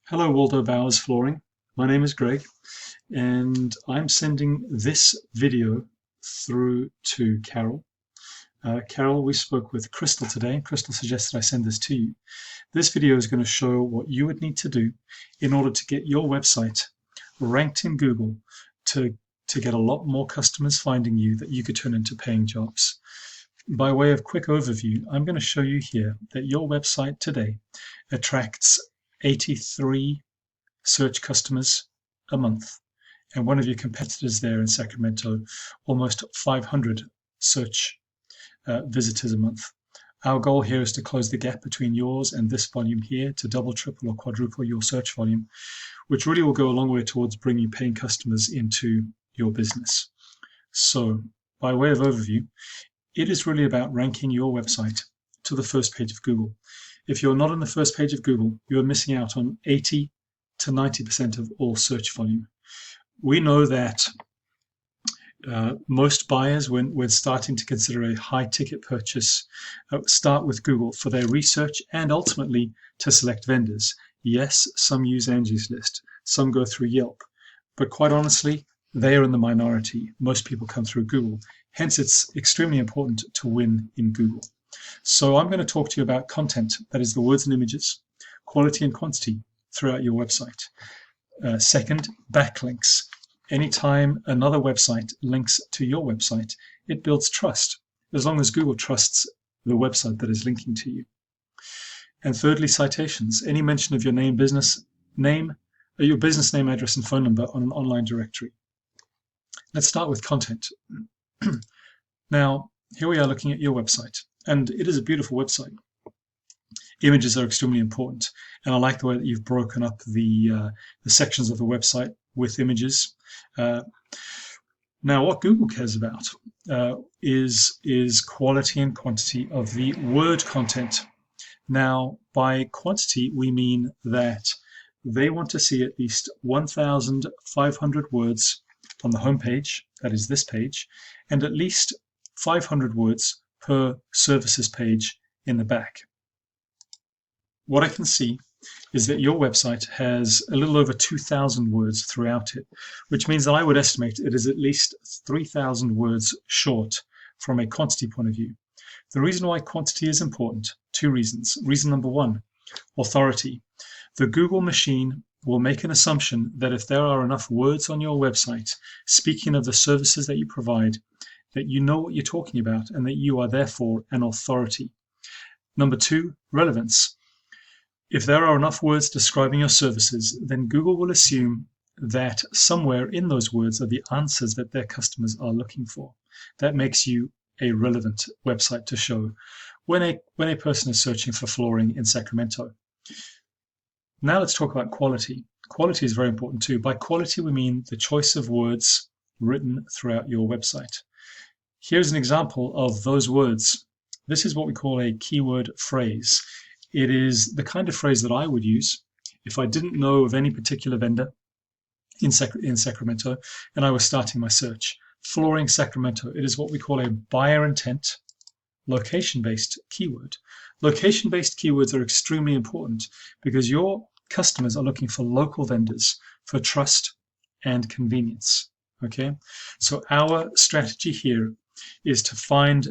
Hello, Waldo Bowers Flooring. My name is Greg, and I'm sending this video through to Carol. Carol, we spoke with Crystal today. Crystal suggested I send this to you. This video is going to show what you would need to do in order to get your website ranked in Google to get a lot more customers finding you that you could turn into paying jobs. By way of quick overview, I'm going to show you here that your website today attracts 83 search customers a month, and one of your competitors there in Sacramento, almost 500 search visitors a month. Our goal here is to close the gap between yours and this volume here to double, triple, or quadruple your search volume, which really will go a long way towards bringing paying customers into your business. So, by way of overview, it is really about ranking your website to the first page of Google. If you're not on the first page of Google, you are missing out on 80 to 90% of all search volume. We know that most buyers, when starting to consider a high-ticket purchase, start with Google for their research and ultimately to select vendors. Yes, some use Angie's List, some go through Yelp, but quite honestly, they are in the minority. Most people come through Google. Hence, it's extremely important to win in Google. So I'm going to talk to you about content, that is the words and images, quality and quantity throughout your website. Second, backlinks. Anytime another website links to your website, it builds trust, as long as Google trusts the website that is linking to you. And thirdly, citations. Any mention of your business name, address, and phone number on an online directory. Let's start with content. Now, here we are looking at your website, and it is a beautiful website. Images are extremely important, and I like the way that you've broken up the sections of the website with images. Now, what Google cares about is quality and quantity of the word content. Now, by quantity, we mean that they want to see at least 1,500 words on the home page, that is this page, and at least 500 words per services page in the back. What I can see is that your website has a little over 2,000 words throughout it, which means that I would estimate it is at least 3,000 words short from a quantity point of view. The reason why quantity is important, two reasons. Reason number one, authority. The Google machine will make an assumption that if there are enough words on your website, speaking of the services that you provide, that you know what you're talking about and that you are therefore an authority. Number two, relevance. If there are enough words describing your services, then Google will assume that somewhere in those words are the answers that their customers are looking for. That makes you a relevant website to show when a person is searching for flooring in Sacramento. Now let's talk about quality. Quality is very important too. By quality, we mean the choice of words written throughout your website. Here's an example of those words. This is what we call a keyword phrase. It is the kind of phrase that I would use if I didn't know of any particular vendor in Sacramento and I was starting my search. Flooring Sacramento. It is what we call a buyer intent location-based keyword. Location-based keywords are extremely important because your customers are looking for local vendors for trust and convenience. Okay, so our strategy here is to find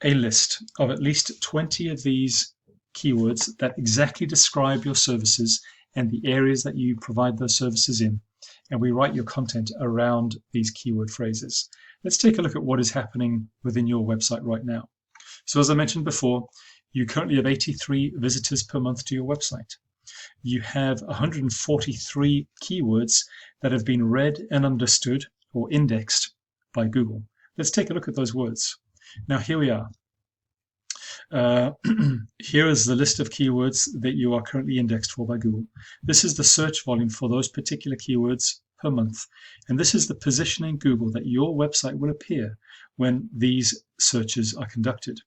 a list of at least 20 of these keywords that exactly describe your services and the areas that you provide those services in, and we write your content around these keyword phrases. Let's take a look at what is happening within your website right now. So as I mentioned before, you currently have 83 visitors per month to your website. You have 143 keywords that have been read and understood or indexed by Google. Let's take a look at those words. Now here we are. Here is the list of keywords that you are currently indexed for by Google. This is the search volume for those particular keywords per month. And this is the position in Google that your website will appear when these searches are conducted.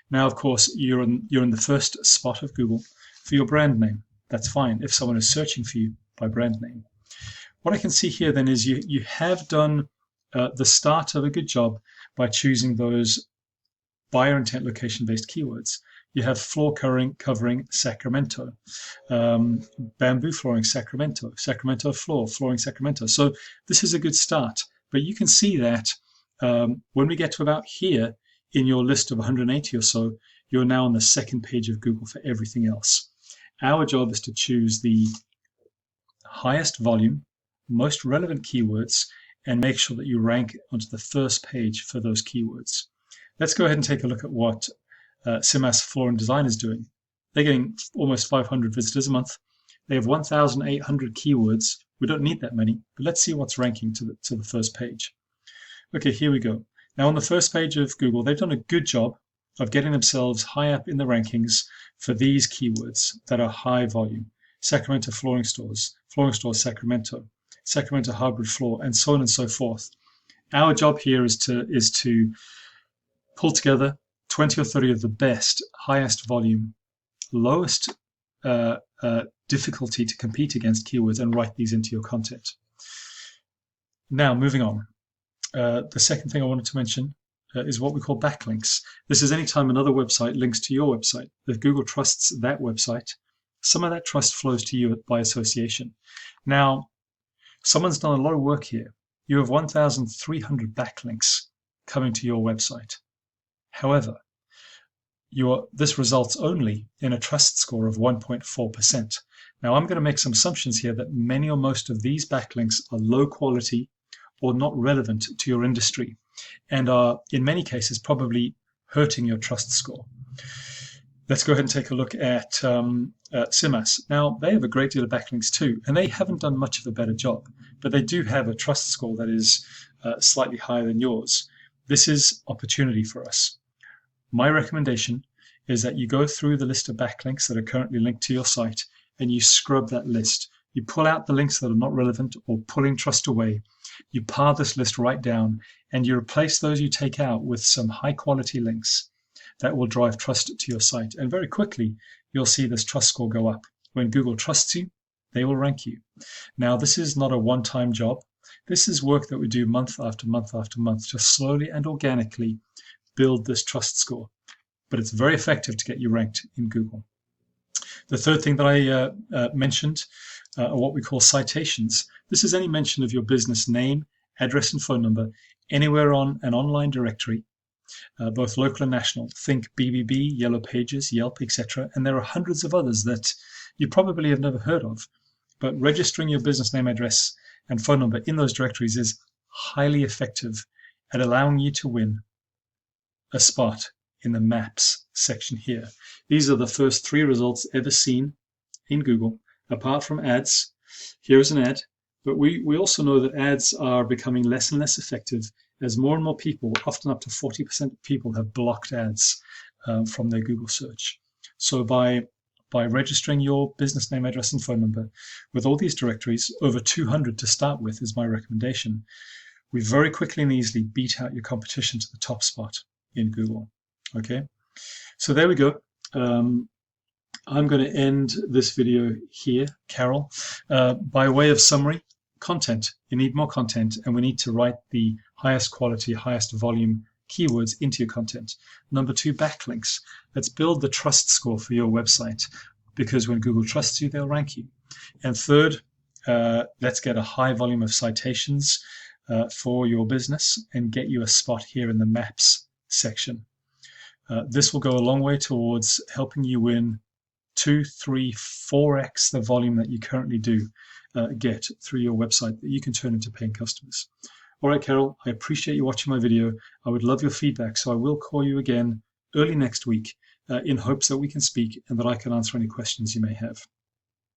Now, of course, you're in the first spot of Google for your brand name. That's fine if someone is searching for you by brand name. What I can see here then is you have done the start of a good job by choosing those buyer intent location-based keywords. You have floor covering Sacramento, bamboo flooring Sacramento, Sacramento flooring Sacramento. So this is a good start. But you can see that when we get to about here in your list of 180 or so, you're now on the second page of Google for everything else. Our job is to choose the highest volume, most relevant keywords, and make sure that you rank onto the first page for those keywords. Let's go ahead and take a look at what CMAS Floor and Design is doing. They're getting almost 500 visitors a month. They have 1,800 keywords. We don't need that many, but let's see what's ranking to the first page. Okay, here we go. Now on the first page of Google, they've done a good job of getting themselves high up in the rankings for these keywords that are high volume. Sacramento flooring stores Sacramento, Sacramento hardwood floor, and so on and so forth. Our job here is to pull together 20 or 30 of the best, highest volume, lowest difficulty to compete against keywords and write these into your content. Now, moving on. The second thing I wanted to mention is what we call backlinks. This is anytime another website links to your website. If Google trusts that website, some of that trust flows to you by association. Now, someone's done a lot of work here. You have 1,300 backlinks coming to your website. However, this results only in a trust score of 1.4%. Now, I'm going to make some assumptions here that many or most of these backlinks are low quality or not relevant to your industry and are, in many cases, probably hurting your trust score. Let's go ahead and take a look at CMAS. Now, they have a great deal of backlinks too, and they haven't done much of a better job, but they do have a trust score that is slightly higher than yours. This is opportunity for us. My recommendation is that you go through the list of backlinks that are currently linked to your site and you scrub that list. You pull out the links that are not relevant or pulling trust away. You par this list right down and you replace those you take out with some high quality links that will drive trust to your site. And very quickly, you'll see this trust score go up. When Google trusts you, they will rank you. Now, this is not a one-time job. This is work that we do month after month after month to slowly and organically build this trust score. But it's very effective to get you ranked in Google. The third thing that I mentioned are what we call citations. This is any mention of your business name, address, and phone number anywhere on an online directory, both local and national. Think BBB, Yellow Pages, Yelp, etc. And there are hundreds of others that you probably have never heard of. But registering your business name, address, and phone number in those directories is highly effective at allowing you to win a spot in the maps section here. These are the first 3 results ever seen in Google, apart from ads. Here's an ad, but we also know that ads are becoming less and less effective as more and more people, often up to 40% of people, have blocked ads from their Google search. So by registering your business name, address, and phone number with all these directories, over 200 to start with is my recommendation, we very quickly and easily beat out your competition to the top spot in Google. Okay, so there we go. I'm going to end this video here, Carol. By way of summary, content. You need more content, and we need to write the highest quality, highest volume keywords into your content. Number 2, backlinks. Let's build the trust score for your website, because when Google trusts you, they'll rank you. And third, let's get a high volume of citations for your business and get you a spot here in the maps section. This will go a long way towards helping you win 2, 3, 4x the volume that you currently do get through your website that you can turn into paying customers. All right, Carol, I appreciate you watching my video. I would love your feedback, so I will call you again early next week in hopes that we can speak and that I can answer any questions you may have.